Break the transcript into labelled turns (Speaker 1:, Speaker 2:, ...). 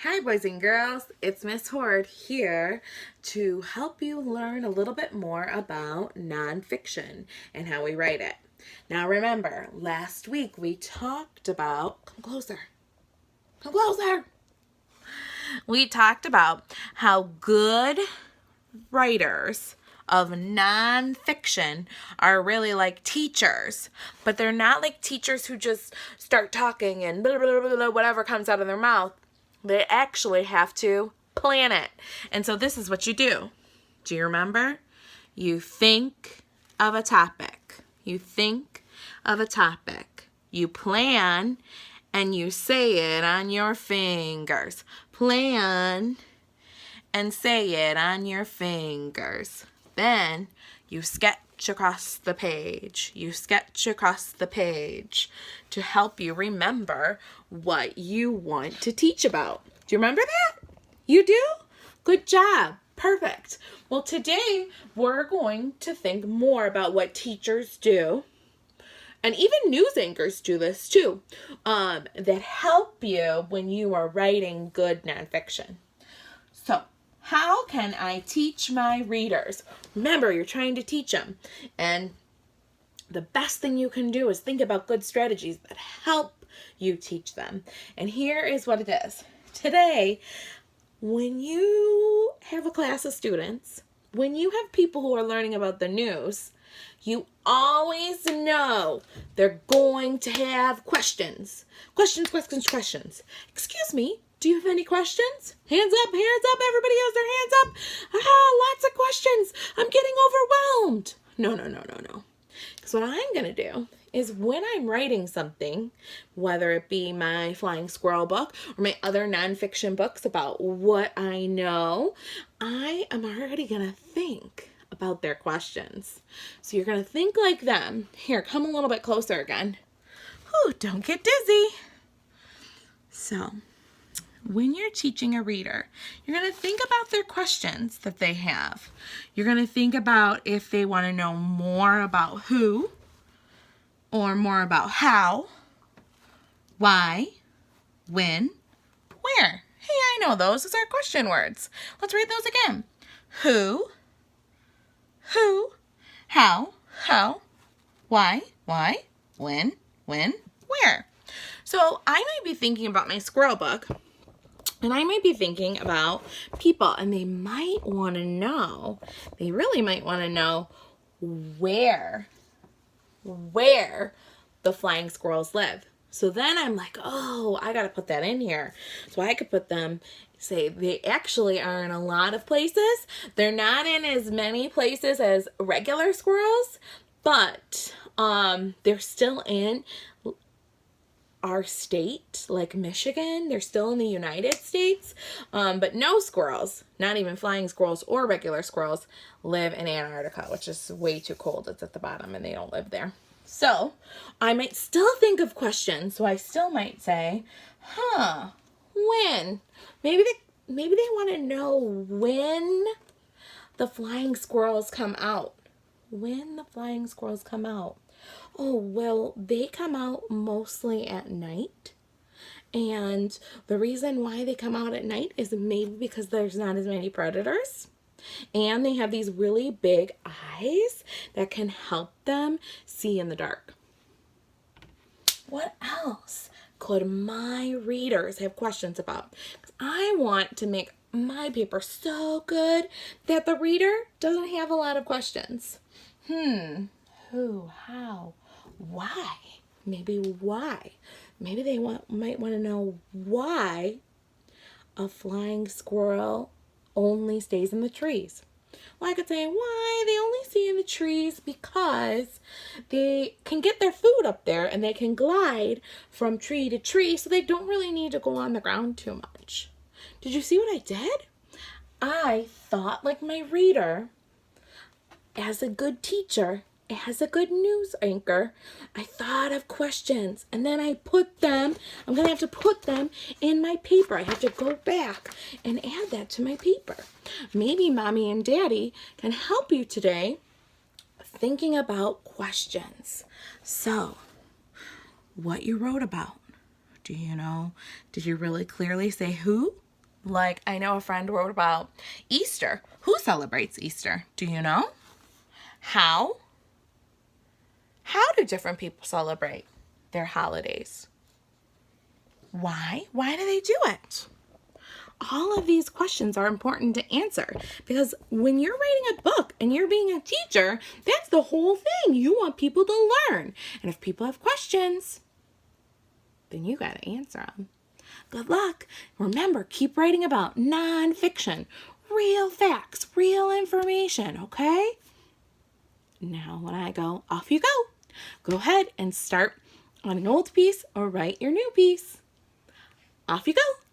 Speaker 1: Hi boys and girls, it's Miss Horde here to help you learn a little bit more about nonfiction and how we write it. Now remember, last week we talked about, come closer, we talked about how good writers of nonfiction are really like teachers, but they're not like teachers who just start talking and blah, blah, blah, blah, whatever comes out of their mouth. They actually have to plan it. And so this is what you do. Do you remember? You think of a topic. You think of a topic. You plan and you say it on your fingers. Plan and say it on your fingers. Then you sketch across the page. You sketch across the page to help you remember what you want to teach about. Do you remember that? You do? Good job. Perfect. Well, today we're going to think more about what teachers do. And even news anchors do this too, that help you when you are writing good nonfiction. So, how can I teach my readers? Remember, you're trying to teach them. And the best thing you can do is think about good strategies that help you teach them. And here is what it is. Today, when you have a class of students, when you have people who are learning about the news, you always know they're going to have questions. Questions. Excuse me, do you have any questions? Hands up, everybody has their hands up. Lots of questions. I'm getting overwhelmed. No. Because what I'm going to do is when I'm writing something, whether it be my Flying Squirrel book or my other nonfiction books about what I know, I am already going to think about their questions. So you're going to think like them. Here, come a little bit closer again. Whew, don't get dizzy. So, when you're teaching a reader, you're going to think about their questions that they have. You're going to think about if they want to know more about who, or more about how, why, when, where. Hey, I know those. Those are question words. Let's read those again. Who, how, why, when, where. So I might be thinking about my squirrel book, and I might be thinking about people, and they might want to know, they really might want to know where the flying squirrels live. So then I'm like, oh, I got to put that in here. So I could put them, say they actually are in a lot of places. They're not in as many places as regular squirrels, but they're still in our state, like Michigan. They're still in the United States, but no squirrels, not even flying squirrels or regular squirrels, live in Antarctica, which is way too cold. It's at the bottom and they don't live there. So I might still think of questions. So I still might say, when? Maybe they want to know when the flying squirrels come out. When the flying squirrels come out. Oh, well, they come out mostly at night. And the reason why they come out at night is maybe because there's not as many predators. And they have these really big eyes that can help them see in the dark. What else could my readers have questions about? I want to make my paper so good that the reader doesn't have a lot of questions. Who, how, why? Maybe why. Maybe they might want to know why a flying squirrel only stays in the trees. Well, I could say why they only stay in the trees because they can get their food up there and they can glide from tree to tree, so they don't really need to go on the ground too much. Did you see what I did? I thought like my reader. As a good teacher, as a good news anchor, I thought of questions and then I put them, I'm going to have to put them in my paper. I have to go back and add that to my paper. Maybe mommy and daddy can help you today thinking about questions. So, what you wrote about, do you know? Did you really clearly say who, Like, I know a friend wrote about Easter. Who celebrates Easter? Do you know? How? How do different people celebrate their holidays? Why? Why do they do it? All of these questions are important to answer because when you're writing a book and you're being a teacher, that's the whole thing. You want people to learn. And if people have questions, then you got to answer them. Good luck. Remember, keep writing about nonfiction, real facts, real information, okay? Now, when I go, off you go. Go ahead and start on an old piece or write your new piece. Off you go.